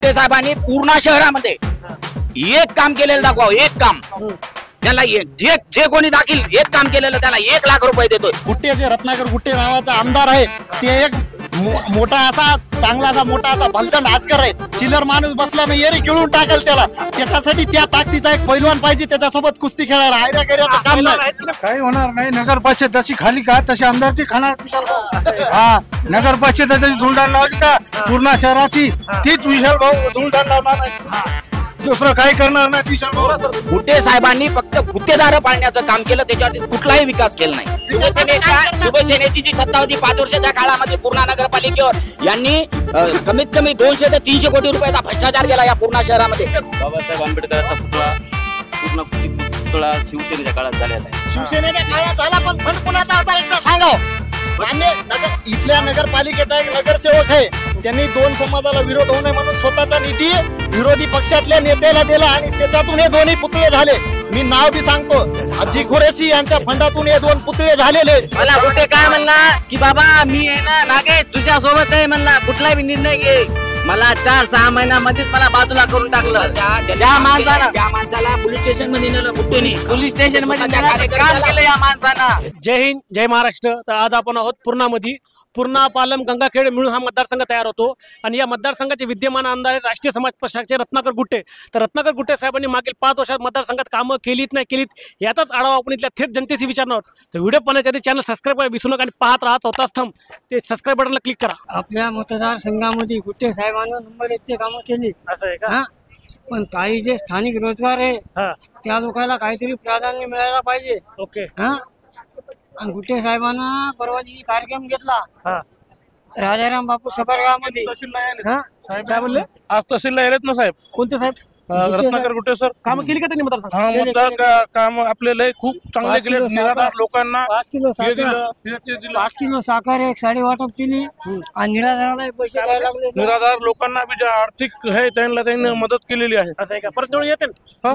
गुट्टे साहेबांनी पूर्ण शहरामध्ये एक काम केलेलं दाखवा, एक काम त्याला जे कोणी दाखील एक काम केलेलं त्याला 1 लाख रुपये देतोय। गुट्टे जे रत्नाकर गुट्टे नावाचा आमदार आहे ते एक मोठा असा चांगला असा मोठा असा भलतण आजकर आहे। चिल्लर माणूस बसला नाही एरी गिळून टाकेल त्याला, त्याच्यासाठी त्या ताकदीचा एक पैलवान पाहिजे त्याच्यासोबत कुस्ती खेळायला। आयऱ्या करायचं काम नाही, काही होणार नाही। नगर परिषद जशी खाली का तशी आमदारची खाणार। हा, नगर परिषदेची धुळदाण लावली का पूर्ण शहराची तीच विशाल भाऊ धुळदाण लावणार नाही, दुसरं काही करणार नाही विशाल भाऊ। गुट्टे साहेबांनी फक्त गुत्तेदार पाळण्याचं काम केलं, त्याच्यावरती कुठलाही विकास केला नाही। शिवसेनेची जी सत्ता होती 5 वर्षाच्या काळामध्ये पूर्णा नगरपालिकेवर यांनी कमीत कमी 200 ते 300 कोटी रुपयाचा भ्रष्टाचार केला या पूर्णा शहरामध्ये। बाबासाहेब आंबेडकरांचा पूर्ण पुतळा शिवसेनेच्या काळात झालेला आहे। शिवसेनेच्या काळात झाला, पण फंड कुणाचा होता एकदा सांगाव। इथल्या नगरपालिकेचा एक नगरसेवक आहे, त्यांनी 2 समाजाला विरोध होऊ नये म्हणून स्वतःचा निधी विरोधी पक्षातल्या नेत्याला दिला आणि त्याच्यातून हे दोन्ही पुतळे झाले। मी नाव बी सांगतो, हाजी कुरेशी यांच्या फंडातून हे 2 पुतळे झालेले। मला गुट्टे काय म्हणला की बाबा मी आहे ना नागे तुझ्या सोबत आहे म्हणला, कुठलाही निर्णय घे। मला 4-6 महिन्यामध्येच मला बाजूला करून टाकलं। त्या माणसाला पोलीस स्टेशन मध्ये नेलं गुट्टेनी, पोलीस स्टेशन मध्ये काम केलं या माणसानं। जय हिंद, जय महाराष्ट्र। तर आज आपण आहोत पूर्णामध्ये। पूर्णा, पालम, गंगाखेड मिळून हा मतदारसंघ तयार होतो आणि या मतदारसंघाचे विद्यमान आमदार आहेत राष्ट्रीय समाज पक्षाचे रत्नाकर गुट्टे। तर रत्नाकर गुट्टे साहेबांनी मागील 5 वर्षात मतदारसंघात कामं केलीत नाही केलीत याचाच आढावा आपण इथल्या थेट जनतेशी विचारणार आहोत। तर व्हिडिओ पाहण्याच्या आधी चॅनल सबस्क्राईब करायला विसरू नका आणि पाहत राहा चौथा स्तंभ, ते सबस्क्राईब बटनला क्लिक करा। आपल्या मतदारसंघामध्ये गुट्टे साहेबांना नंबर 1ची कामं केली, असं आहे का? पण काही जे स्थानिक रोजगार आहे त्या लोकांना काहीतरी प्राधान्य मिळायला पाहिजे। ओके। आणि गुट्टे साहेबांना परवा दिवशी कार्यक्रम घेतला राजाराम बापू सभागृहामध्ये। साहेब काय म्हणले? आज तहसीलला येत ना साहेब। कोणते साहेब? रत्नाकर गुट्टे सर। काम केली का त्यांनी मतदारसंघात? हा, मतदार काम आपल्याला खूप चांगले केले। निराधार लोकांना 5 किलो साखर एक साडी वाटप केली आणि निराधाराला पैसे द्यायला लागले। निराधार लोकांना बी जे आर्थिक आहे त्यांनी मदत केलेली आहे। असं आहे का? परत निवडून येते?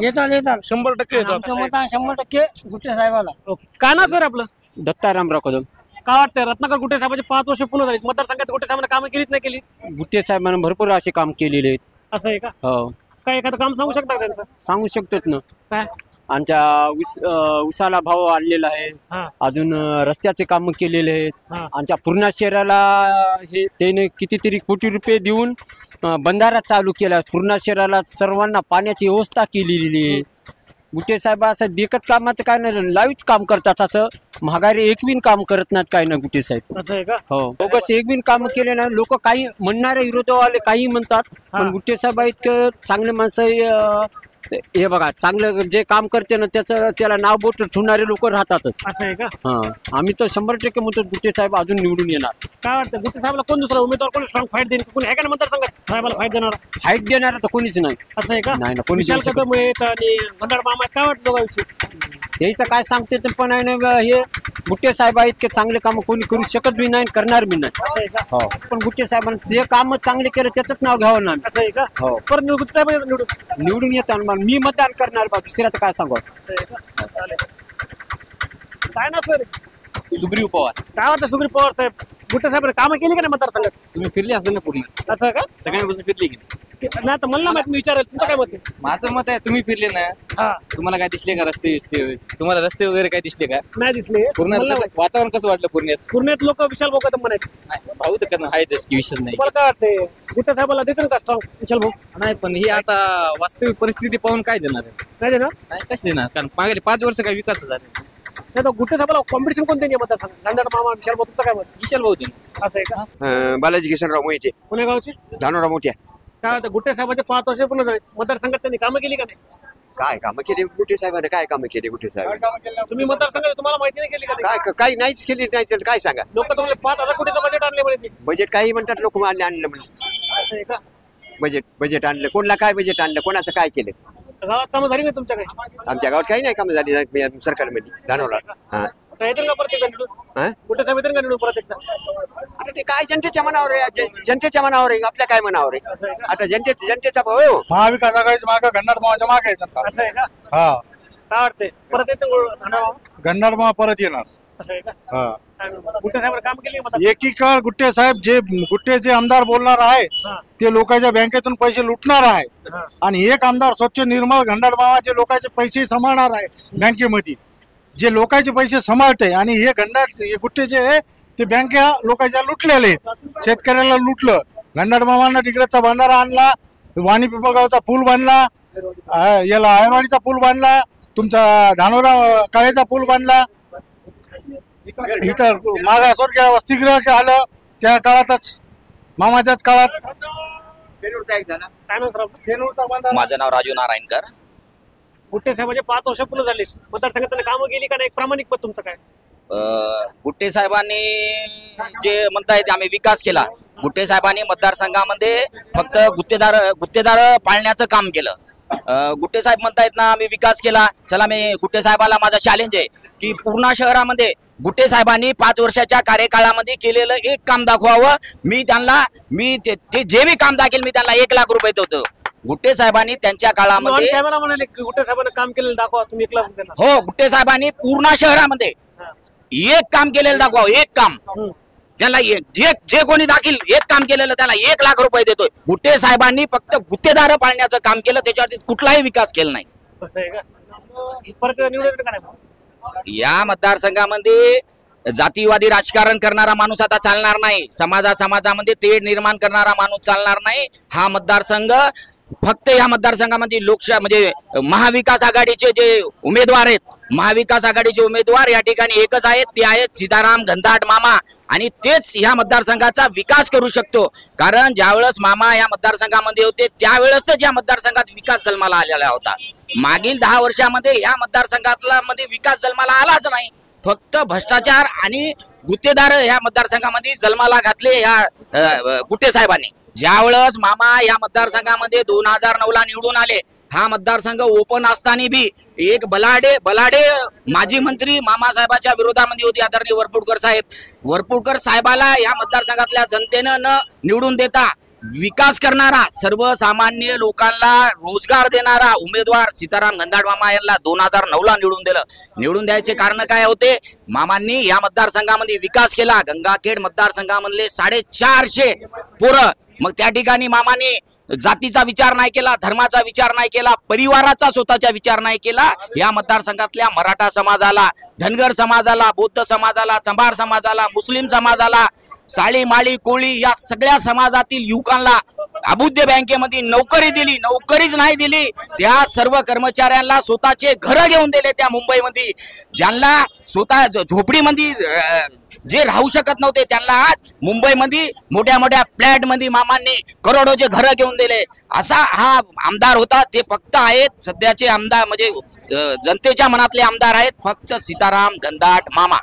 येतात 100% येतात। आमचं मत 100% गुट्टे साहेबाला। काय नाव सर आपलं? दत्तारामराव कदम। काय वाटतंय रत्नाकर गुट्टे साहेबांचे 5 वर्ष पूर्ण झाली, मतदारसंघात गुट्टे साहेबांना कामं केलीत नाही केली? गुट्टे साहेबांना भरपूर असे काम केलेले आहेत। असं आहे का? हो। काय एखादं काम सांगू शकता का त्यांचं? सांगू शकतात ना। काय? आमच्या उसाला भाव आणलेला आहे, अजून रस्त्याचे काम केलेले आहेत। आमच्या पूर्ण शहराला हे त्याने कितीतरी कोटी रुपये देऊन बंधारा चालू केला, पूर्ण शहराला सर्वांना पाण्याची व्यवस्था केलेली आहे। गुट्टे साहेब असं देखत कामाचं काय नाही, लाईव्हच काम करतात, असं महागारी एकविन काम करत नाहीत काय ना गुट्टे साहेब। असं आहे का? हो, बोगस एकविन काम केले ना। लोक काही म्हणणारे विरोधवाले काही म्हणतात, पण गुट्टे साहेब इतकं चांगले माणसं हे बघा, चांगलं जे काम करते ना त्याला नाव बोट ठेवणारे लोक राहतातच। असं आहे का? आम्ही तर 100% म्हणतो गुट्टे साहेब अजून निवडून येणार। काय वाटतं गुट्टे साहेबाला कोण दुसरा उमेदवार कोणी स्ट्रॉंग फाईट देईल? कोणी आहे का मतदारसंघात साहेबाला फाईट देणार? फाईट देणार तर कोणीच नाही। असं आहे का? नाही ना, कोणीच विशाल कदम आहेत आणि भंडार मामा आहेत, काय वाटतं दोघांविषयी? याचं काय सांगते तर पण आहे ना, हे गुट्टे साहेब इतके चांगले काम कोणी करू शकत बी नाही, करणार बी नाही। असं आहे का? हो, पण गुट्टे साहेबांनी जे काम चांगले केलं त्याच नाव घ्यावं ना। असं आहे का? हो, परत गुट्टे साहेब निवडून येतात। मी मतदान करणार बा, दुसऱ्याचं काय सांगू? काय ना सर? सुग्रीव पवार। काय वाटतं सुग्रीव पवार साहेब गुट्टे साहेब कामं केली का नाही मतदारसंघात? तुम्ही फिरले असेल ना पूर्ण? असं का? सगळ्यांपासून फिरली की नाही तर मला माहिती, विचारायला तुमचं काय मत आहे? माझं मत आहे तुम्ही फिरले ना, तुम्हाला काय दिसले का रस्ते? तुम्हाला रस्ते वगैरे काय दिसले का? नाही दिसले। पूर्ण वातावरण कसं वाटलं पूर्ण्यात? पूर्ण्यात लोक विशाल भाऊ कदम म्हणायचे। भाऊ तर करणं आहेतच की, विषय नाही। तुम्हाला काय वाटतंय गुट्टे साहेबाला देतील का स्ट्रॉंग विशाल भाऊ? नाही, पण ही आता वास्तविक परिस्थिती पाहून काय देणार आहे? नाही देणार? नाही, कसं देणार? कारण मागेले 5 वर्ष काय विकास झाला नाही तर गुट्टे साहेबाला कॉम्पिटिशन कोणते नाही मतदारसंघ? भंडार मामा, विशाल भाऊ, तुमचं काय मत? विशाल भाऊ देणार। असं आहे का? बालाजी किशनराव मोहिते, पुणे गावचे धानोरा मोठ्या। काय वाटतं गुट्टे साहेबाचे 5 वर्ष पूर्ण झाले, मतदारसंघात त्यांनी कामं केली का नाही? काय कामं केली गुट्टे साहेबांनी? काय कामं केली गुट्टे साहेब? तुम्ही मतदारसंघात तुम्हाला माहिती नाही केली का? काय काही नाहीच केली, नाही तर काय सांगा? लोक तुम्हाला 5,000 कोटीचं बजेट आणले म्हणे. बजेट काही म्हणतात लोक, आणलं म्हणजे असं आहे का? बजेट आणलं, कोणाला काय बजेट आणलं, कोणाचं काय केलं? गावात कामं झाली नाही तुमच्या काही? आमच्या गावात काही नाही कामं झाली सरकारमध्ये धानोरा। येतील का परत एकदा निवडून? गुट्टे साहेब येतील का निवडून परत एकदा? आता ते काय जनतेच्या मनावर आहे, जनतेच्या मनावर आहे, आपल्या काय मनावर आहे? आता जनतेचा भाऊ महाविकास आघाडीच्या मागे, गन्नाड मामाच्या मागे आहे जनता। असं आहे का? हा, काय वाटतंय परत येतील गन्नाड मामा परत येणार। असं आहे का? हा. गुट्टे साहेबांनी काम केले मतदार एकीकडे गुट्टे साहेब जे आमदार बोलणार आहे ते लोकांच्या बँकेतून पैसे लुटणार आहे आणि एक आमदार स्वच्छ निर्मळ घनदाट मामा जे लोकांचे पैसे सांभाळणार आहे बँकेमध्ये, जे लोकांचे पैसे सांभाळते आणि हे गुट्टे जे आहे ते बँका लोकांच्या लुटलेले आहेत. शेतकऱ्याला लुटलं. घनदाट मामांना डिग्रजचा बांधारा आणला, वाणी पिंपळगावचा पूल बांधला, याला आयवाडीचा पूल बांधला, तुमचा धानोरा काळेचा पूल बांधला. इथं मागासवर्गीय वसतिगृह आलं त्या काळातच, मामाच्याच काळात. माझं नाव राजू नारायणकर. गुट्टे साहेबांचे 5 वर्ष पूर्ण झाले, मतदारसंघात त्यांनी कामं केली का नाही? एक प्रामाणिक मत तुमचं काय? गुट्टे साहेबांनी जे म्हणतायत आम्ही विकास केला, गुट्टे साहेबांनी मतदारसंघामध्ये फक्त गुत्तेदार पाळण्याचं काम केलं. गुट्टे साहेब म्हणतायत ना आम्ही विकास केला. चला, मी गुट्टे साहेबाला माझा चॅलेंज आहे की पूर्णा शहरामध्ये गुट्टे साहेबांनी 5 वर्षाच्या कार्यकाळामध्ये केलेलं एक काम दाखवावं. मी ते जे बी काम दाखवेल मी त्यांना 1 लाख रुपये देतो. गुट्टे साहेबांनी त्यांच्या काळामध्ये कॅमेरा म्हणाले गुट्टे साहेबांनी काम केलेलं दाखवा, तुम्ही 1 लाख देणार. हो, गुट्टे साहेबांनी पूर्णा शहरामध्ये एक काम केलेलं दाखवावं. एक काम त्याला जे कोणी दाखील एक काम केलेलं त्याला 1 लाख रुपये देतोय. गुट्टे साहेबांनी फक्त गुत्तेदार पाळण्याचं काम केलं, त्याच्यावरती कुठलाही विकास केला नाही. असं आहे का? परत निवडून का नाही? या मतदारसंघामध्ये जातीवादी राजकारण करणारा माणूस आता चालणार नाही. समाजामध्ये तेढ निर्माण करणारा माणूस चालणार नाही. हा मतदारसंघ फक्त या मतदारसंघामध्ये म्हणजे महाविकास आघाडीचे जे उमेदवार आहेत, महाविकास आघाडीचे उमेदवार या ठिकाणी एकच आहेत, ते आहेत सीताराम घनदाट मामा. आणि तेच या मतदारसंघाचा विकास करू शकतो. कारण ज्यावेळेस मामा या मतदारसंघामध्ये होते त्यावेळेसच या मतदारसंघात विकास जन्माला आलेला होता. मागील 10 वर्षामध्ये या मतदारसंघातला विकास जन्माला आलाच नाही. फक्त भ्रष्टाचार आणि गुत्तेदार या मतदारसंघामध्ये जन्माला घातले ह्या गुट्टे साहेबांनी. ज्यावेळेस मामा या मतदारसंघामध्ये 2009ला निवडून आले, हा मतदारसंघ ओपन असताना बी एक बलाढे माजी मंत्री मामासाहेबाच्या विरोधामध्ये होती, आदरणीय वरपुडकर साहेब. वरपुडकर साहेबाला या मतदारसंघातल्या जनतेनं न निवडून देता विकास करणारा, सर्वसामान्य लोकांना रोजगार देणारा उमेदवार सीताराम घनदाट मामा यांना 2009ला निवडून दिलं. निवडून द्यायचे कारण काय होते? मामांनी या मतदारसंघामध्ये विकास केला. गंगाखेड मतदारसंघामधले 450 पोरं. मग त्या ठिकाणी मामांनी जातीचा विचार नाही केला, धर्माचा विचार नाही केला, परिवाराचा स्वतःचा विचार नाही केला. या मतदारसंघातल्या मराठा समाजाला, धनगर समाजाला, बौद्ध समाजाला, चंभार समाजाला, मुस्लिम समाजाला, साळी माळी कोळी या सगळ्या समाजातील युवकांना अबुद्ध बँकेमध्ये नोकरी दिली. नोकरीच नाही दिली, त्या सर्व कर्मचाऱ्यांना स्वतःचे घर घेऊन दिले. त्या मुंबईमध्ये ज्यांना स्वतः झोपडीमध्ये जे राहू शकत नव्हते त्यांना आज मुंबईमध्ये मोठ्या मोठ्या फ्लॅटमध्ये मामांनी करोडोचे घर घेऊन दिले. असा हा आमदार होता. ते फक्त आहेत सध्याचे आमदार, म्हणजे जनतेच्या मनातले आमदार आहेत फक्त सीताराम घनदाट मामा.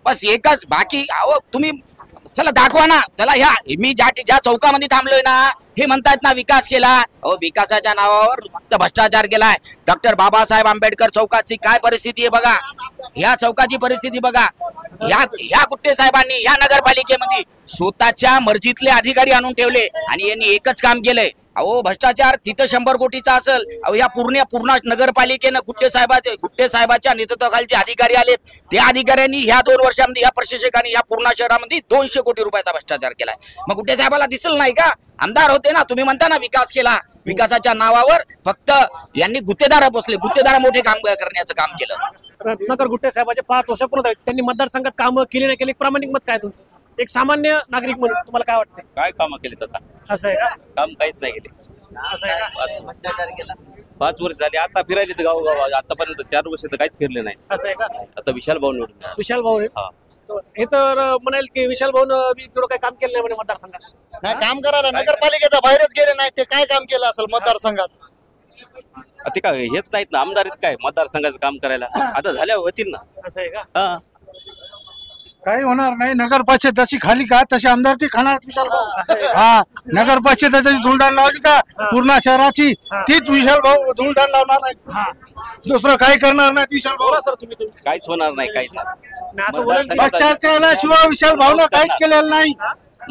बस एकच. बाकी तुम्ही चला दाखवा ना. चला ह्या मी ज्या चौकामध्ये थांबलोय ना, हे म्हणतात ना विकास केला. विकासाच्या नावावर फक्त भ्रष्टाचार केलाय. डॉक्टर बाबासाहेब आंबेडकर चौकाची काय परिस्थिती आहे बघा. ह्या चौकाची परिस्थिती बघा. ह्या गुट्टे साहेबांनी या नगरपालिकेमध्ये स्वतःच्या मर्जीतले अधिकारी आणून ठेवले आणि यांनी एकच काम केलंय. भ्रष्टाचार तिथं 100 कोटीचा असेल. या पूर्ण नगरपालिकेनं गुट्टे साहेबाच्या नेतृत्वाखालचे अधिकारी आलेत. त्या अधिकाऱ्यांनी ह्या 2 वर्षामध्ये या प्रशासकांनी या पूर्ण शहरामध्ये 200 कोटी रुपयाचा भ्रष्टाचार केलाय. मग गुट्टे साहेबाला दिसल नाही का? आमदार होते ना, तुम्ही म्हणता ना विकास केला. विकासाच्या नावावर फक्त यांनी गुत्तेदार बसले, गुत्तेदार मोठे काम करण्याचं काम केलं. रत्नाकर गुट्टे साहेबाचे 5 वर्ष पूर्ण झाले, त्यांनी मतदारसंघात कामं केली नाही केली, प्रामाणिक मत काय तुमचं? एक सामान्य नागरिक म्हणून तुम्हाला काय वाटतं? काय कामं केले आता? असं आहे का? काम काहीच नाही केले. असं आहे का? भ्रष्टाचार केला. 5 वर्ष झाले आता फिरायले तर गावोगाव. आतापर्यंत 4 वर्ष तर काहीच फिरले नाही. असं आहे का? आता विशाल भाऊ निवडून. विशाल भाऊ हे तर म्हणाल की विशाल भाऊ थोडं काही काम केलं नाही म्हणे मतदारसंघात. नाही काम करायला नगरपालिकेचा बाहेरच गेले नाही. ते काय काम केलं असेल मतदारसंघात? ते काय हेच नाहीत ना आमदार आहेत काय मतदारसंघाचं काम करायला? आता झाल्या होतील ना. असं आहे का? हा, काही होणार नाही. नगर परिषद जशी खाली का तशी आमदारकी खाणार विशाल भाऊ. हा, नगर परिषदेची धुळदाण लावली का पूर्ण शहराची, तीच विशाल भाऊ धुळदाण लावणार नाही. दुसरं काही करणार नाही विशाल भाऊ. सर तुम्ही काहीच होणार नाही. काहीच नाही. भ्रष्टाचाराशिवाय विशाल भाऊनं काहीच केलेलं नाही.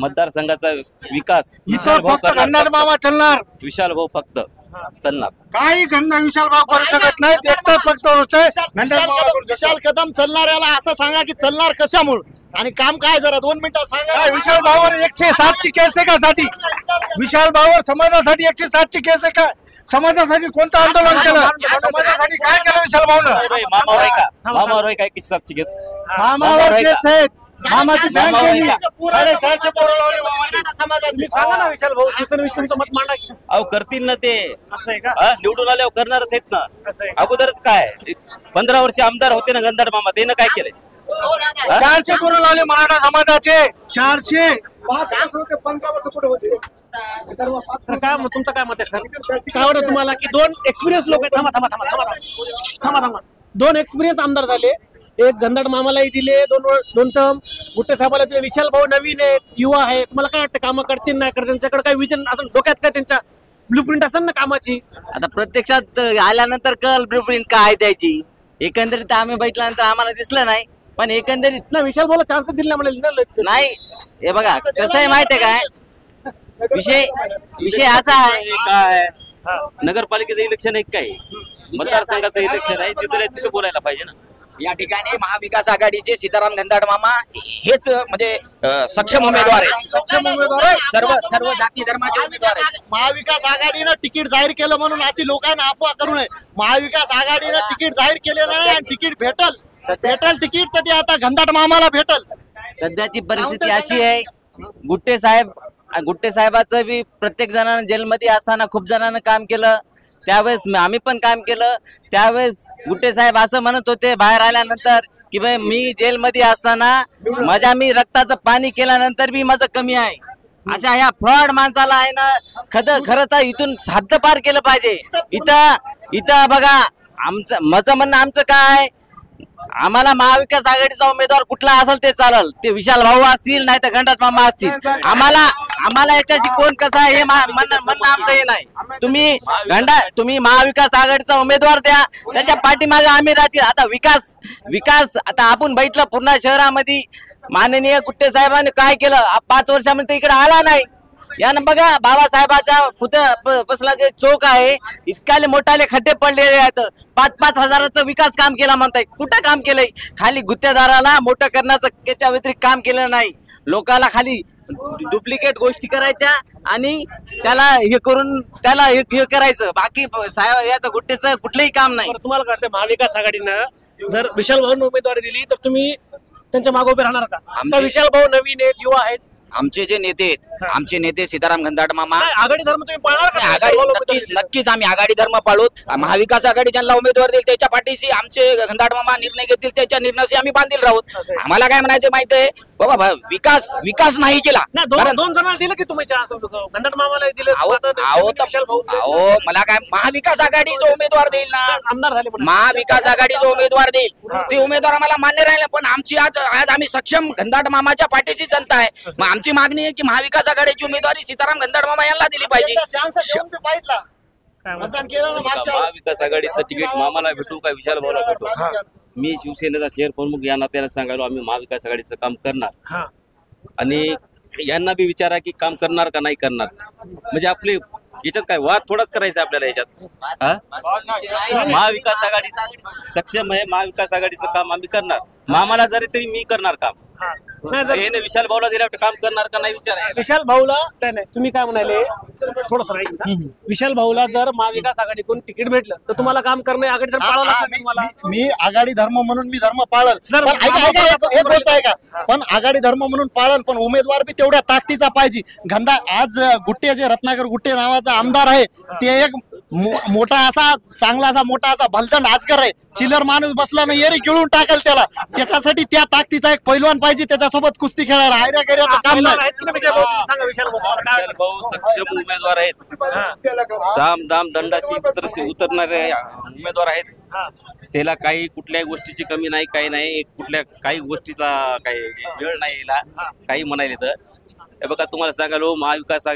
मतदारसंघाचा विकास इथं फक्त गंधार मामा चालणार, विशाल भाऊ फक्त चालणार. काही गंधा विशाल भाऊ करू शकत नाहीत. एकटाच फक्त विशाल कदम चालणाऱ्याला असं सांगा की चालणार कशामुळे आणि काम काय, जरा 2 मिनिटात सांगा. काय विशाल भाऊवर 107 ची केस आहे का साठी? विशाल भाऊवर समाजासाठी 107 ची केस आहे का? समाजासाठी कोणतं आंदोलन केलं? समाजासाठी काय केलं विशाल भाऊनं? मामावर आहे का? मामावर आहे काय की साक्षी घेत? मामावर केस आहेत. मामाची बँक केली. 450 पोरं लावली मामाने. तुम्ही सांगा ना विशाल भाऊ, शिवसेनेविषयी तुमचं मत मांडा की. अहो करतील ना ते, असं आहे का? निवडून आल्यावर करणारच आहेत ना. असं आहे का? अगोदरच काय 15 वर्ष आमदार होते ना गंधार मामा, त्यानं काय केलंय? 400 पोरं लावले मराठा समाजाचे. 400 15 वर्ष कुठे होते? तर काय मग तुमचं काय मत आहे सर? काय वाटतं तुम्हाला की 2 एक्सपिरियन्स लोक आहेत? थांबा. 2 एक्सपिरियन्स आमदार झाले. एक गंधाड मामालाही दिले 2 टर्म, गुट्टे साहेबाला दिले. विशाल भाऊ नवीन आहेत, युवा आहे. तुम्हाला काय वाटतं कामं करतील नाही करतील? त्यांच्याकडे काय विजन असेल डोक्यात, काय त्यांच्या ब्लूप्रिंट असेल ना कामाची? आता प्रत्यक्षात आल्यानंतर कळ ब्लूप्रिंट काय त्याची. एकंदरीत आम्ही बैठल्यानंतर आम्हाला दिसलं नाही, पण एकंदरीत ना विशाल भाऊला चान्स दिला म्हणाले नाही. हे बघा कसं आहे माहितीये काय, विषय असा आहे काय नगरपालिकेचं इलेक्शन आहे काय, मतदारसंघाचं इलेक्शन आहे, तिथे बोलायला पाहिजे ना. या ठिकाणी महाविकास आघाडीचे सीताराम गंधाड मामा हेच म्हणजे सक्षम उमेदवार आहेत. सर्व जाती धर्माचे उमेदवार आहेत. महाविकास आघाडीनं तिकीट जाहीर केलं म्हणून अशी लोकांना अफवा करू नये. महाविकास आघाडीनं तिकीट जाहीर केलेलं नाही आणि तिकीट भेटल तिकीट तर ते आता गंधाड मामाला भेटल. सध्याची परिस्थिती अशी आहे, गुट्टे साहेबाचं बी प्रत्येक जणांना जेलमध्ये असताना खूप जणांना काम केलं. त्यावेळेस आम्ही पण काम केलं. त्यावेळेस गुट्टे साहेब असं म्हणत होते बाहेर आल्यानंतर की भाई मी जेलमध्ये असताना मी रक्ताचं पाणी केल्यानंतर बी माझं कमी आहे. अशा ह्या फ्रॉड माणसाला आहे ना खरं तर इथून साध्य पार केलं पाहिजे. इथं बघा माझं म्हणणं आमचं काय, आम्हाला महाविकास आघाडीचा उमेदवार कुठला असेल ते चालेल. ते विशाल भाऊ असतील नाही तर गंधाड मामा असतील. आम्हाला याच्याशी कोण कसा आहे हे म्हणणं आमचं हे नाही. तुम्ही महाविकास आघाडीचा उमेदवार द्या, त्याच्या पाठीमागे आम्ही राहतील. आता विकास आता आपण बैठलं पूर्ण शहरामध्ये, माननीय गुट्टे साहेबांनी काय केलं 5 वर्षामध्ये इकडे आला नाही. यानं बघा बाबासाहेबाच्या पसला जे चौक आहे, इतकाले मोठाले खड्डे पडलेले आहेत. 5-5 हजाराचं विकास काम केला म्हणताय. कुठं काम केलंय? खाली गुत्तेदाराला मोठं करण्याचं त्याच्या व्यतिरिक्त काम केलं नाही. लोकाला खाली डुप्लिकेट गोष्टी करायच्या आणि त्याला हे करून त्याला हे करायचं. बाकी साहेब याचं गुट्टेचं कुठलंही काम नाही. तुम्हाला काय वाटतं महाविकास आघाडीनं जर विशाल भाऊंना उमेदवारी दिली तर तुम्ही त्यांच्या मागे उभे राहणार का? विशाल भाऊ नवीन आहेत, युवा आहेत. आमचे जे नेते आहेत, आमचे नेते सीताराम गंधाड मामा, आघाडी धर्म तुम्ही पाळणार का? नक्कीच आम्ही आघाडी धर्म पाळूत. महाविकास आघाडी ज्यांना उमेदवार देईल त्याच्या पाठीशी आमचे गंधाड मामा निर्णय घेतील, त्याच्या निर्णयाशी आम्ही बांधील राहूत. आम्हाला काय म्हणायचं माहितीये बाबा, विकास नाही केला. दोन जणांना दिलं की तुम्ही गंधाड मामाला दिलं. मला काय महाविकास आघाडी जो उमेदवार देईल ना, आमदार झाले महाविकास आघाडी जो उमेदवार देईल ते उमेदवार आम्हाला मान्य राहिले. पण आमची आज आम्ही सक्षम गंधाड मामाच्या पाठीची जनता आहे. मग आमची मागणी आहे की महाविकास आघाडीची उमेदवारी सीताराम गंधाड मामा यांना दिली पाहिजे. महाविकास आघाडीचं तिकीट मामाला भेटू का विशाल भाऊला भेटू? मी शिवसेनेचा शहर प्रमुख या नात्याने सांगायला आम्ही महाविकास आघाडीचं काम करणार. आणि यांना बी विचारा की काम करणार का नाही करणार. म्हणजे आपले याच्यात काय वाद थोडाच करायचा आपल्याला याच्यात. महाविकास आघाडी सक्षम आहे, महाविकास आघाडीचं काम आम्ही करणार. मामाला जरी तरी मी करणार काम. विशाल भाऊला दिल्यावर काम करणार का नाही विचार. विशाल भाऊला नाही, तुम्ही काय म्हणाले थोडस नाही. विशाल भाऊला जर महाविकास आघाडीकडून तिकीट भेटलं तर तुम्हाला काम करणं आघाडी धर्म पाळावं. मी आघाडी धर्म म्हणून मी धर्म पाळल. एक गोष्ट आहे का, पण आघाडी धर्म म्हणून पाळल, पण उमेदवार बी तेवढ्या ताकदीचा पाहिजे. आज गुट्टे जे रत्नाकर गुट्टे नावाचा आमदार आहे ते एक मोठा असा चांगला असा मोठा असा भलतंड आजकर आहे. चिल्लर माणूस बसला ना येरी गिळून टाकेल त्याला. त्याच्यासाठी त्या ताकदीचा एक पैलवान पाहिजे त्याच्यासोबत कुस्ती खेळायला. आयऱ्या गैऱ्याचं काम नाही. विशाल भाऊ सक्षम उमेदवार आहेत, साम दाम दंडाशी उतरणारे उमेदवार आहेत. त्याला काही कुठल्याही गोष्टीची कमी नाही, काही नाही, काही गोष्टीचा काही वेळ नाही याला काही म्हणाले तर. हे बघा तुम्हाला सांगालो महाविकास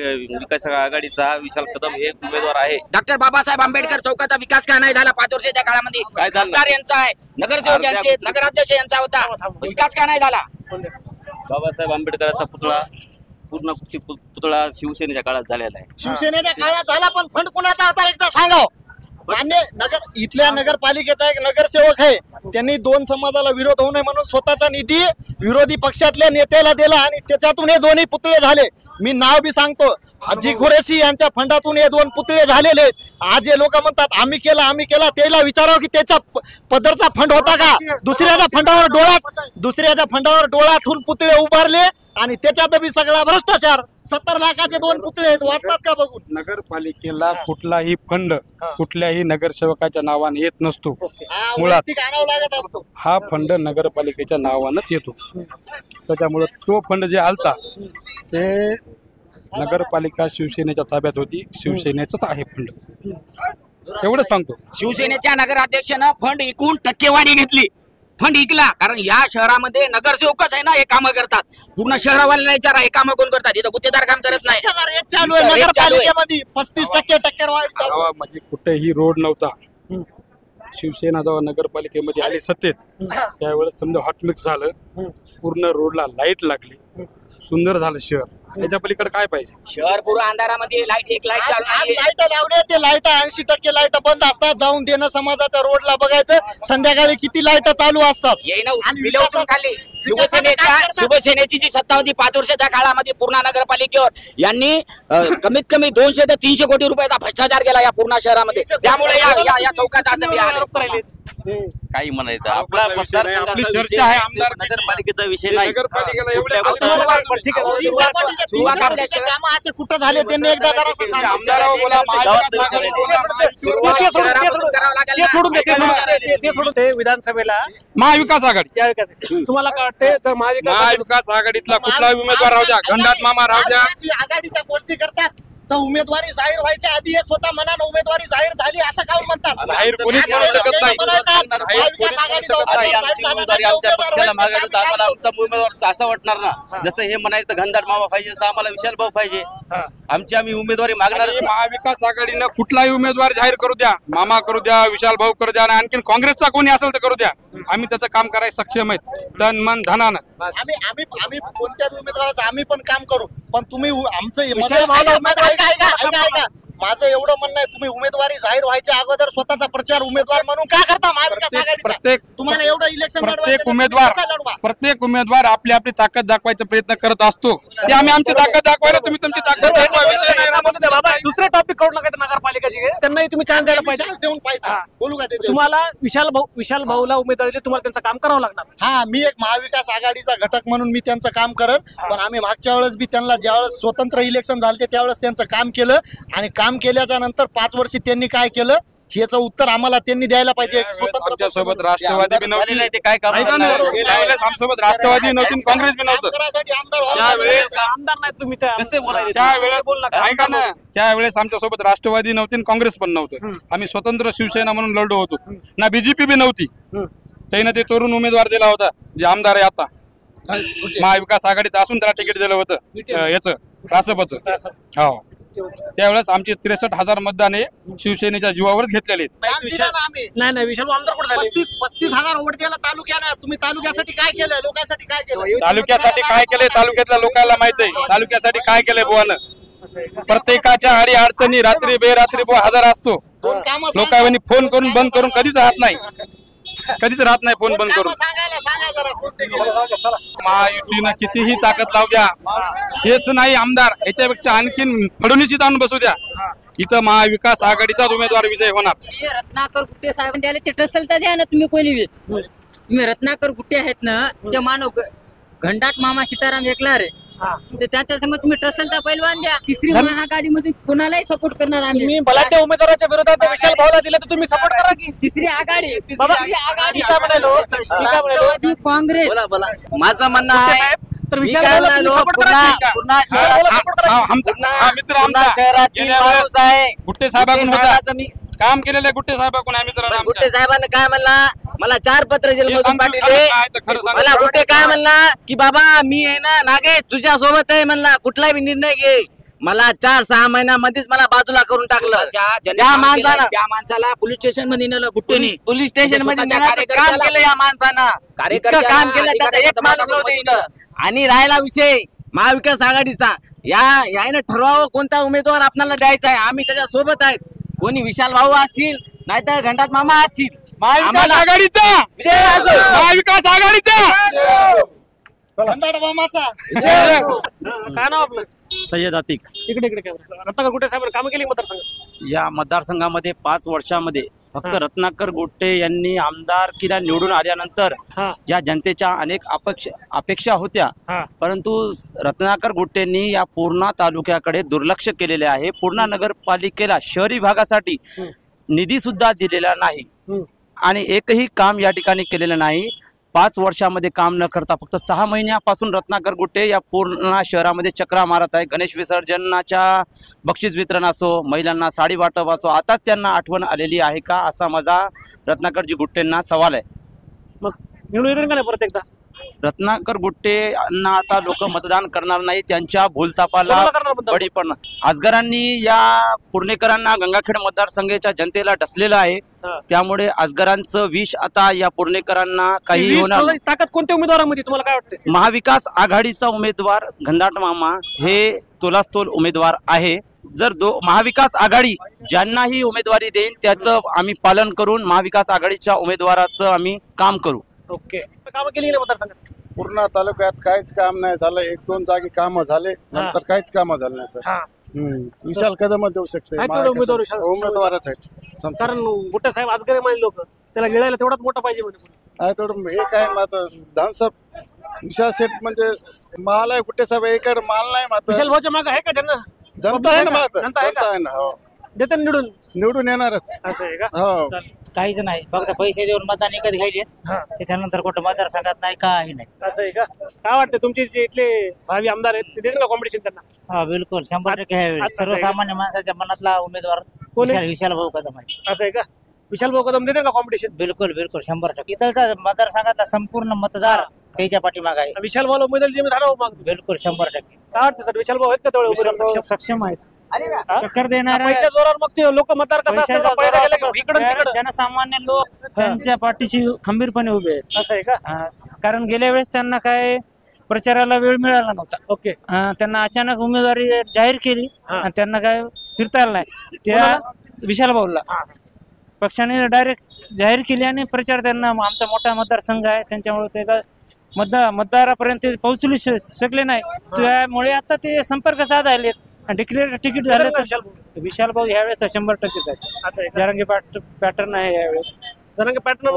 आघाडीचा विशाल कदम हे उमेदवार आहे. डॉक्टर बाबासाहेब आंबेडकर चौकाचा विकास का नाही झाला 5 वर्षाच्या काळामध्ये? खासदार यांचा आहे, नगरसेवक यांचे, नगराध्यक्ष यांचा होता, विकास का नाही झाला? बाबासाहेब आंबेडकरांचा पुतळा पूर्ण पुतळा शिवसेनेच्या काळात झालेला आहे. शिवसेनेच्या काळात झाला, पण फंड कुणाचा होता एकदा सांगाव. मान्य इथल्या नगरपालिकेचा एक नगरसेवक आहे, त्यांनी 2 समाजाला विरोध होऊ नये म्हणून स्वतःचा निधी विरोधी पक्षातल्या नेत्याला दिला आणि त्याच्यातून हे दोन्ही पुतळे झाले. मी नाव बी सांगतो, हाजी कुरेशी यांच्या फंडातून हे 2 पुतळे झालेले. आज हे लोक म्हणतात आम्ही केला, त्याला विचारावं की त्याच्या पदरचा फंड होता का? दुसऱ्याच्या फंडावर डोळा ठेवून पुतळे उभारले आणि त्याच्यात बी सगळा भ्रष्टाचार. 70 लाखाचे 2 पुतळे आहेत, वाटतात का बघून? नगरपालिकेला कुठलाही फंड कुठल्याही नगरसेवकाच्या नावाने येत नसतो. मुळात वैयक्तिक आणावं लागत असतो. हा फंड नगरपालिकेच्या नावानंच येतो. त्याच्यामुळे तो फंड जे आलता ते नगरपालिका शिवसेनेच्या ताब्यात होती, शिवसेनेचंच आहे फंड, एवढं सांगतो. शिवसेनेच्या नगराध्यक्षानं फंड इकून टक्केवारी घेतली. फंड इकला कारण या शहरामध्ये नगरसेवकच आहे ना हे कामं करतात. पूर्ण शहरावाल्याला विचारा हे कामं कोण करतात, इथं गुत्तेदार काम करत नाही. रेट चालू आहे नगरपालिकेमध्ये 35% टक्केवारी चालू आहे. गावामध्ये कुठेही रोड नव्हता. शिवसेना जेव्हा नगरपालिकेमध्ये आली सत्तेत त्यावेळेस समजा हॉटमिक्स झालं, पूर्ण रोडला लाईट लागली, सुंदर झालं शहर. याच्या पलीकडे काय पाहिजे? शहर पूर्ण अंधारामध्ये एक लाईट चालू आज नाहीये. लाईट लावले, ते लाईट 80% लाईट बंद असतात. जाऊन देणं समाजाच्या रोडला बघायचं, संध्याकाळी किती लाईट चालू असतात. येईना आणि बिलं उचलून खाल्ली. शिवसेनेची जी सत्ता होती 5 वर्षाच्या काळामध्ये पूर्णा नगरपालिकेवर यांनी कमीत कमी 200 ते 300 कोटी रुपयाचा भ्रष्टाचार केला या पूर्ण शहरामध्ये. त्यामुळे या चौकाचा असं बी आरोप राहिले. काही म्हणायचं आपला मतदारसंघाचा चर्चा आहे, आमदार नगरपालिकेचा विषय नाही. कामं असे कुठं झाले त्यांनी एकदा जरासं सांगा. ते विधानसभेला महाविकास आघाडी, तुम्हाला काय वाटते? तर महाविकास आघाडीतला कुठलाही उमेदवार राहू द्या, घनदाट मामा राहू द्या, आघाडीच्या गोष्टी करतात तर उमेदवारी जाहीर व्हायच्या आधी हे स्वतः मनानं उमेदवारी जाहीर झाली असं काऊन म्हणतात? जाहीर कोणीच म्हणू शकत नाही. आमच्या पक्षाला मागायचं तर आम्हाला आमचा उमेदवार असं वाटणार ना, जसं हे म्हणायचं घनदाट मामा पाहिजे तसं आम्हाला विशाल भाऊ पाहिजे. आम्ही उमेदवारी मागणार. महाविकास आघाडीनं कुठलाही उमेदवार जाहीर करू द्या, मामा करू द्या, विशाल भाऊ करू द्या, आणि आणखीन काँग्रेसचा कोणी असेल तर करू द्या, आम्ही त्याचं काम करायला सक्षम आहेत तन मन धनानं. आम्ही कोणत्या उमेदवाराचं आम्ही पण काम करू, पण तुम्ही आमचं माझं एवढं म्हणणं आहे, तुम्ही उमेदवारी जाहीर व्हायच्या अगोदर स्वतःचा प्रचार उमेदवार म्हणून का करता? महाविकास आघाडीचा तुम्हाला एवढं इलेक्शन प्रत्येक उमेदवार आपली आपली ताकद दाखवायचा प्रयत्न करत असतो. ते आम्ही आमची ताकद दाखवायला, तुम्ही तुमची ताकद दाखवा. विषय नाही. दुसरे टॉपिक करू नका नगरपालिकेची, त्यांनाही तुम्ही चान्स द्यायला पाहिजे. देऊन पाहिजे. बोलू का? तुम्हाला विशाल भाऊला उमेदवारी तुम्हाला त्यांचं काम करावं लागणार. हा, मी एक महाविकास आघाडीचा घटक म्हणून मी त्यांचं काम करन, पण आम्ही मागच्या वेळेस बी त्यांना ज्यावेळेस स्वतंत्र इलेक्शन झाले त्यावेळेस त्यांचं काम केलं, आणि काम केल्याच्या नंतर 5 वर्ष त्यांनी काय केलं ह्याचं उत्तर आम्हाला त्यांनी द्यायला पाहिजे. स्वतंत्र सोबत राष्ट्रवादी बी नव्हती, ते काय काम त्यावेळेस आमच्यासोबत राष्ट्रवादी नव्हती, काँग्रेस बी नव्हतं. आमदार नाही तुम्ही त्यावेळेस आमच्यासोबत राष्ट्रवादी नव्हती, काँग्रेस पण नव्हतं. आम्ही स्वतंत्र शिवसेना म्हणून लढलो होतो ना, बीजेपी बी नव्हती. त्याने ते तरुण उमेदवार दिला होता जे आमदार आहे आता, महाविकास आघाडीत असून त्याला तिकीट दिलं होतं याचं रासपचं. हो, त्यावेळेस आमचे 63,000 मतदान हे शिवसेनेच्या जीवावरच घेतलेले. नाही विशाल आमदार कुठे झाले? 35,000 वोट द्यायला तालुक्यानं. तुम्ही तालुक्यासाठी काय केलं, लोकांसाठी काय केलं? तालुक्यासाठी काय केलंय तालुक्यातल्या लोकांना माहित आहे. तालुक्यासाठी काय केलंय बुवानं? प्रत्येकाच्या आडी अडचणी रात्री बेरात्री बुवा हजर असतो. लोकांनी फोन करून बंद करून कधीच राहत नाही, कधीच राहत नाही फोन बंद करून. महायुतीनं कितीही ताकद लावू द्या, हेच नाही आमदार, याच्यापेक्षा आणखीन फडणवीस इथं आणून बसू द्या, इथं महाविकास आघाडीचाच उमेदवार विजय होणार. रत्नाकर गुट्टे साहेब द्यायला ते टसलता द्या ना तुम्ही कोणी बी. तुम्ही रत्नाकर गुट्टे आहेत ना, ते मानव घनदाट मामा सीताराम एकला रे, त्याच्या संग तुम्ही टसलता पैलवान द्या. तिसरी महाआघाडीमध्ये कोणालाही सपोर्ट करणार आम्ही. तुम्ही बलाढ्य उमेदवाराच्या विरोधात विशाल भाऊला दिलं तर तुम्ही सपोर्ट करा की? तिसरी आघाडी काँग्रेस. माझं म्हणणं आहे तर विशाल भाऊला गुट्टे साहेबांकडून काम केलेलं गुट्टे साहेबांकडून. गुट्टे साहेबांना काय म्हणला, मला 4 पत्र जेलमधून पाठवले. मला गुट्टे काय म्हणला की बाबा मी आहे ना नागेश तुझ्या सोबत आहे म्हणला, कुठलाही निर्णय घे. मला 4-6 महिन्यामध्येच मला बाजूला करून टाकलं. त्या माणसाला पोलीस स्टेशन मध्ये नेलं गुट्टेनी. पोलीस स्टेशन मध्ये नेण्याचं काम केलं या माणसानं, इतकं काम केलं त्याचा एक माणूस नव्हतं इथं. आणि राहिला विषय महाविकास आघाडीचा याने ठरवावं कोणता उमेदवार आपल्याला द्यायचा आहे. आम्ही त्याच्या सोबत आहेत. कोणी विशाल भाऊ असतील नाहीतर घंटात मामा असतील. महाविकास आघाडीचा विजय असो. महाविकास आघाडीचा घंटाट मामाचा काय नाव आपलं? सय्यद अतिक. इकडे रत्नाकर गुट्टे साहेब कामं केली मतदारसंघात? या मतदारसंघामध्ये 5 वर्षामध्ये फक्त रत्नाकर गुट्टे यांनी आमदारकीला निवडून आल्यानंतर या जनतेच्या अनेक अपेक्षा होत्या, परंतु रत्नाकर गुट्टेंनी या पूर्णा तालुक्याकडे दुर्लक्ष केलेले आहे. पूर्णा नगरपालिकेला शहरी भागासाठी निधी सुद्धा दिलेला नाही आणि एकही काम या ठिकाणी केलेलं नाही. 5 वर्षामध्ये काम न करता फक्त 6 महिन्यापासून रत्नाकर गुट्टे या पूर्ण शहरामध्ये चक्रा मारत आहे. गणेश विसर्जनाच्या बक्षीस वितरण असो, महिलांना साडी वाटप असो, आताच त्यांना आठवण आलेली आहे का असा माझा रत्नाकरजी गुट्टेंना सवाल आहे. मग निवडून येतील का नाही परत एकदा? रत्नाकर गुट्टे यांना आता लोक मतदान करणार नाही. त्यांच्या भूलथापाला बळी पडणार. आजगरांनी या पुणेकरांना गंगाखेड मतदारसंघाच्या जनतेला डसलेलं आहे. त्यामुळे आजगरांचं विष आता या पुणेकरांना काही होणार. ताकद कोणत्या उमेदवारामध्ये तुम्हाला काय वाटतं? महाविकास आघाडीचा उमेदवार घनदाट मामा हे तोलास्तोल उमेदवार आहे. जर महाविकास आघाडी ज्यांनाही उमेदवारी देईन त्याचं आम्ही पालन करून महाविकास आघाडीच्या उमेदवाराचं आम्ही काम करू. ओके. कामं केली नाही मतदारसंघात? पूर्णा तालुक्यात काहीच काम नाही झालं. 1-2 जागी काम झाले, नंतर काहीच काम झालं नाही सर. विशाल कदम देऊ शकते, उमेदवारच आहेत. कारण गुट्टे साहेब आजगरे मानले लोक त्याला गिळायला तेवढाच मोठा पाहिजे म्हणजे. थोडं हे काय मात्र धानसप विशाल शेठ म्हणजे माल आहे. गुट्टे साहेब एकर माल नाही मात्र. विशाल भाऊच्या मागे आहे का ज्यांना जनता आहे ना मात्र. जनता आहे ना. हो देते निवडून येणारच. असं आहे का? हो काहीच नाही, फक्त पैसे देऊन मतदान विकत घ्यायले. त्याच्यानंतर कुठं मतदारसंघात नाही, काही नाही. असं आहे का? काय वाटतं तुमचे जे इथले भावी आमदार आहेत ते देतील का कॉम्पिटिशन त्यांना? हा बिलकुल 100% ह्यावेळी सर्वसामान्य माणसाच्या मनातला उमेदवार विशाल भाऊ कदम आहे. असं आहे का? विशाल भाऊ कदम देतील का कॉम्पिटिशन? बिलकुल 100%. इथलचा मतदारसंघातला संपूर्ण मतदार त्याच्या पाठीमागे आहे. विशाल भाऊ उमेदवार बिलकुल 100%. काय वाटतं सर, विशाल भाऊ आहेत का तेवढे सक्षम आहेत? टक्कर देणार पैशा जोरावर मग ते लोक मतदार जनसामान्य लोक त्यांच्या पाठीशी खंबीरपणे उभे आहेत. असं आहे का? कारण गेल्या वेळेस त्यांना काय प्रचाराला वेळ मिळाला नव्हता. ओके. त्यांना अचानक उमेदवारी जाहीर केली आणि त्यांना काय फिरता आलं नाही. त्या विशाल भाऊला पक्षाने डायरेक्ट जाहीर केली आणि प्रचार त्यांना आमचा मोठा मतदारसंघ आहे त्याच्यामुळे ते काय मतदारापर्यंत पोहोचू शकले नाही. त्यामुळे आता ते संपर्क साधायले. डिक्लेअर तिकीट झालं तर विशाल भाऊ ह्यावेळेस 100%च आहे. जरांगे पॅटर्न आहे यावेळेस. जरांगे पॅटर्न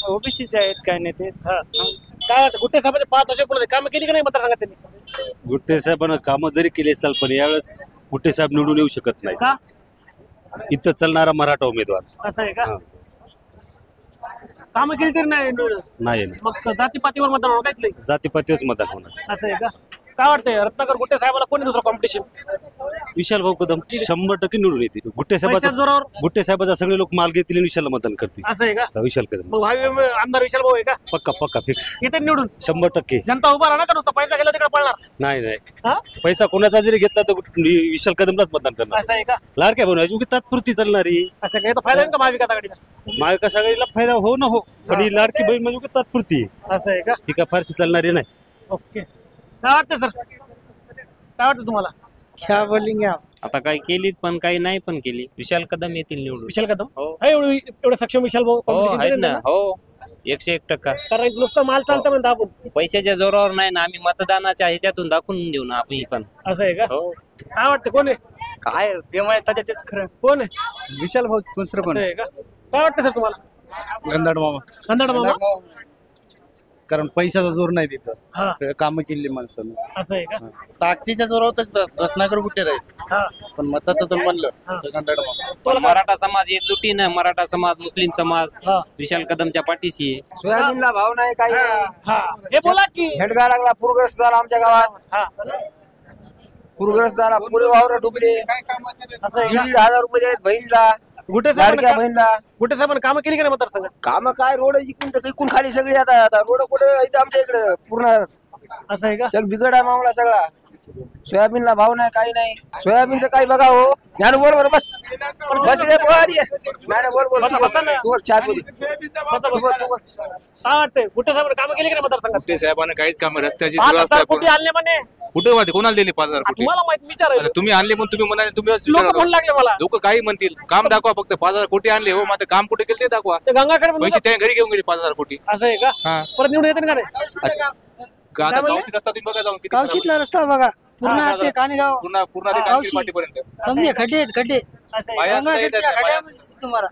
ओबीसीचे आहेत काय नेते. काय वाटतं गुट्टे साहेबांचे 5 वर्ष पूर्ण कामं केली का नाही मतदारसंघात त्यांनी? गुट्टे साहेबांना कामं जरी केली असतील पण यावेळेस गुट्टे साहेब निवडून येऊ शकत नाही. का? इथं चालणारा मराठा उमेदवार. असं आहे का? कामं केली तरी नाही. मग जातीपातीवर मतदान होणार का इथले? जातीपातीवरच मतदान होणार. असं आहे का? काय वाटतंय रत्नाकर गुट्टे साहेबाला कोणी दुसरं कॉम्पिटिशन? विशाल भाऊ कदम 100% निवडून येतील. गुट्टे साहेबाचा सगळे लोक माल घेतील आणि विशालला मतदान करतील. असं आहे का? विशाल कदम. मग भावी आमदार विशाल भाऊ आहे का? पक्का फिक्स. येते निवडून 100%. जनता उभा राहणार का नुसता पैसा गेला तिकडे पळणार? नाही पैसा कोणाचा जरी घेतला तर विशाल कदमलाच मतदान करणार. असं आहे का? लाडक्या बनवायची तात्पुरती चालणारी. असं काय फायदा आहे का महाविकास आघाडीला? महाविकास आघाडीला फायदा हो ना हो, पण ही लाडकी बहीण म्हणजे तात्पुरती. असं आहे का? ती काय फारशी चालणारी नाही. ओके. काय वाटतं सर, काय वाटतं तुम्हाला? क्या बोलेंगे आप? आता काही केली पण काही नाही पण केली. विशाल कदम येतील निवडून. विशाल कदम एवढं सक्षम विशाल भाऊ आहेत ना. हो 101%. कारण नुसतं माल चालतं म्हणता आपण पैशाच्या जोरावर नाही ना, आम्ही मतदानाच्या ह्याच्यातून दाखवून देऊ ना आपण पण. असं आहे का? हो. काय वाटतं कोण आहे? काय ते म्हणतात तेच खरं. कोण आहे? विशाल भाऊ दुसरं कोण आहे का? काय वाटतं सर तुम्हाला? घनदाट मामा. कारण पैशाचा जोर नाही तिथं, कामं केली माणसानं. असं आहे का? ताकदीच्या जोरावर रत्नाकर गुट्टे राहील, पण मताचं तर म्हणलं तर घनदाट मामा. मराठा समाज एकजुटीनं, मराठा समाज मुस्लिम समाज विशाल कदमच्या पाठीशी आहे. सोयाबीनला भाव नाही काही. हे बोला की हेडगा लागला, पूरग्रस्त झाला आमच्या गावात. पूरग्रस्त झाला, पुरे वावर डुबले. 1,500 रुपये द्यायचे बहिणीला, गुट्टे साहेबांनी कामं केली का नाही मतदारसंघात? काम काय रोड इकून खाली सगळी. आता रोड कुठे इथं आमच्या इकडे पूर्ण. असं आहे का? जग बिघड आहे मामला सगळा. सोयाबीनला भाव नाही काही नाही. सोयाबीनचं काही बघा हो. ज्ञान बोल बरं बस रे बोल चहा पिऊ दे. काय वाटतंय गुट्टे साहेबांनी कामं केली का नाही मतदारसंघात? गुट्टे साहेबांना काहीच काम रस्त्याची कुठे आले म्हणे कुठे होते कोणाला दिले 5,000 कोटी तुम्हाला माहिती विचारायचं आता तुम्ही आणले पण तुम्ही म्हणाले तुम्ही लोक म्हणू लागले मला लोक काही म्हणतील काम दाखवा फक्त 5,000 कोटी आणले हो मग काम कुठे केले ते दाखवा ते गंगाखेड पैसे त्या घरी घेऊन गेले 5,000 कोटी असं आहे का हा परत निवडून येते का नाही आता गावची रस्ता तुम्ही बघा जाऊन किती खराब गावशीतला रस्ता बघा पूर्ण ते कानेगाव आहे. पूर्ण ते कामगिरी पाटीपर्यंत समजे खड्डे बाया सुद्धा येतात नाही. खड्ड्यामध्ये तुम्हाला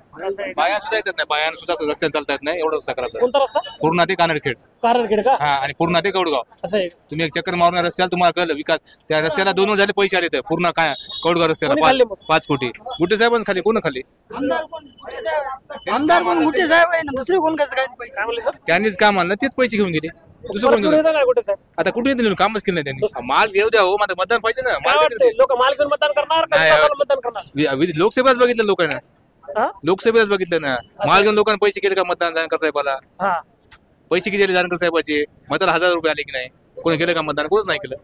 बाया सुद्धा येतात नाही बाया सुद्धा रस्त्याने चालता येत नाही एवढं रस्ता खराब आहे. कोणता रस्ता पूर्ण ते कानडखेड कारणखेड का हा आणि पूर्ण ते कौडगाव असं आहे तुम्ही एक चक्कर मारून रस्त्याला तुम्हाला कळलं विकास त्या रस्त्याला 2 झाले पैसे आले तर पूर्ण काय कौडगाव रस्त्याला कोणी खाल्ले मग? 5 कोटी गुट्टे साहेबांनी खाली कोण खाली आमदार कोण गुट्टे साहेब आहे ना दुसरे कोण कसं काय पैसे काय म्हणले सर त्यांनीच काम आणलं तेच पैसे घेऊन गेले दुसरं परत कोण निवडून गेलं? येते का कुठे साहेब आता कुठे येतील कामच केलं नाही त्यांनी माल घेऊ द्या हो माझं मतदान पाहिजे ना काय माल वाटतंय लोक माल घेऊन मतदान करणार का नाही, लोकांना मतदान करणार लोकसभेलाच बघितलं लोकांना हा? लोकसभेलाच बघितलं ना माल घेऊन लोकांना पैसे केले का मतदान जानकर साहेबाला हा पैसे किती दिले जानकर साहेबाचे मताला 1,000 रुपये आले की नाही कोणी केलं का मतदान कोणच नाही केलं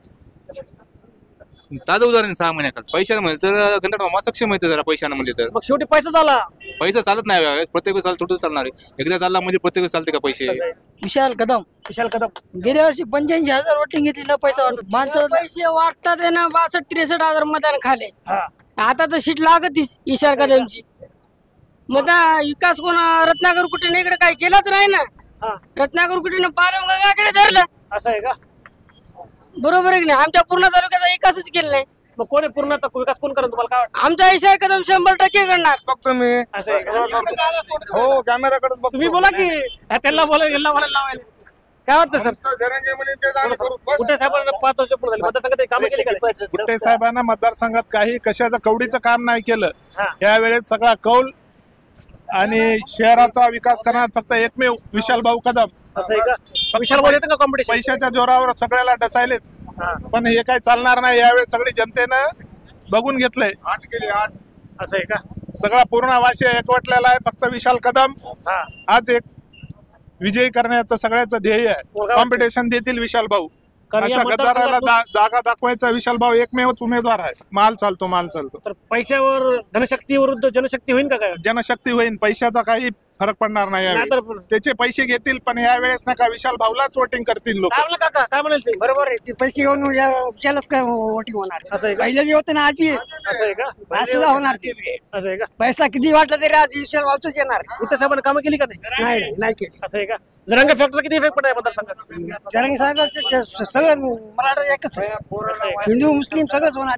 ताजं उदाहरण 6 महिन्याखाल पैशानं म्हणजे तर गंधर्व मामा सक्षम येतं जरा पैशानं म्हणजे तर मग शेवटी पैसा झाला पैसा चालत नाही यावेळेस प्रत्येक वेळेस थोडं चालणार आहे एकदा चालला म्हणजे प्रत्येक वेळेस चालते का पैसे विशाल कदम विशाल कदम गेल्या वर्षी 85,000 वोटिंग घेतली न पैसा वाटत माणसाला पैसे वाटतात आहे ना 62-63,000 मतदान खाले हा आता तर सीट लागतीच विशाल कदमची मग विकास कोण रत्नाकर कुठे इकडे काही केलाच नाही ना हा रत्नाकर कुठे पारम गंगाकडे धरलं असं आहे का बरोबर आहे की नाही आमच्या पूर्ण तालुक्याचा विकासच केला नाही मग कोण आहे पूर्णचा विकास कोण करेल तुम्हाला काय वाटतं आमचा विशाल कदम 100% करणार बघतो मी असं आहे का? हो कॅमेराकडे तुम्ही बोला की त्यांना बोला यांना बोलायला लावायला काय वाटतं सर कुठे साहेबांना 5 वर्ष पूर्ण झाली मतदारसंघात कामं केली का नाही? गुट्टे साहेबांना मतदारसंघात काही कशाचं कवडीचं काम नाही केलं हा. यावेळेस सगळा कौल आणि शहराचा विकास करणार फक्त एकमेव विशाल भाऊ कदम असं आहे का विशाल बोल येते का कॉम्पिटिशन पैशाच्या जोरावर सगळ्याला डसायलेत पण हे काही चालणार नाही यावेळेस सगळी जनतेनं बघून घेतलंय असं आहे का सगळा पूर्ण वाशी एकवटलेला आहे फक्त विशाल कदम हा आज एक विजयी करण्याचं सगळ्याचं ध्येय आहे कॉम्पिटिशन देतील विशाल भाऊ कारण या अशा गद्दाराला मतदारसंघात जागा दाखवायचा विशाल भाऊ एकमेवच उमेदवार आहे माल चालतो तर पैशावर धनशक्ती विरुद्ध जनशक्ती होईल का काय जनशक्ती होईल पैशाचा काही फरक पडणार नाही नाही यावेळेस. तर- त्याचे पैसे घेतील पण यावेळेस नका विशाल भाऊलाच वोटिंग करतील लोक काय म्हणलं काका काय म्हणाल ते बरोबर आहे ते पैसे घेऊन विशालच काय वोटिंग होणार असं आहे का पहिले बी होते ना आज बी असं आहे का आज सुद्धा होणार ते असं आहे का पैसा किती वाटला तरी आज विशाल भाऊच येणार कुठे साहेबांनी कामं केली का नाही नाही केली असं आहे का जरांगे फॅक्टर किती इफेक्ट पडाय मतदारसंघात जरंगे साहेब सगळं मराठा एकच आहे. हिंदू मुस्लिम सगळंच होणार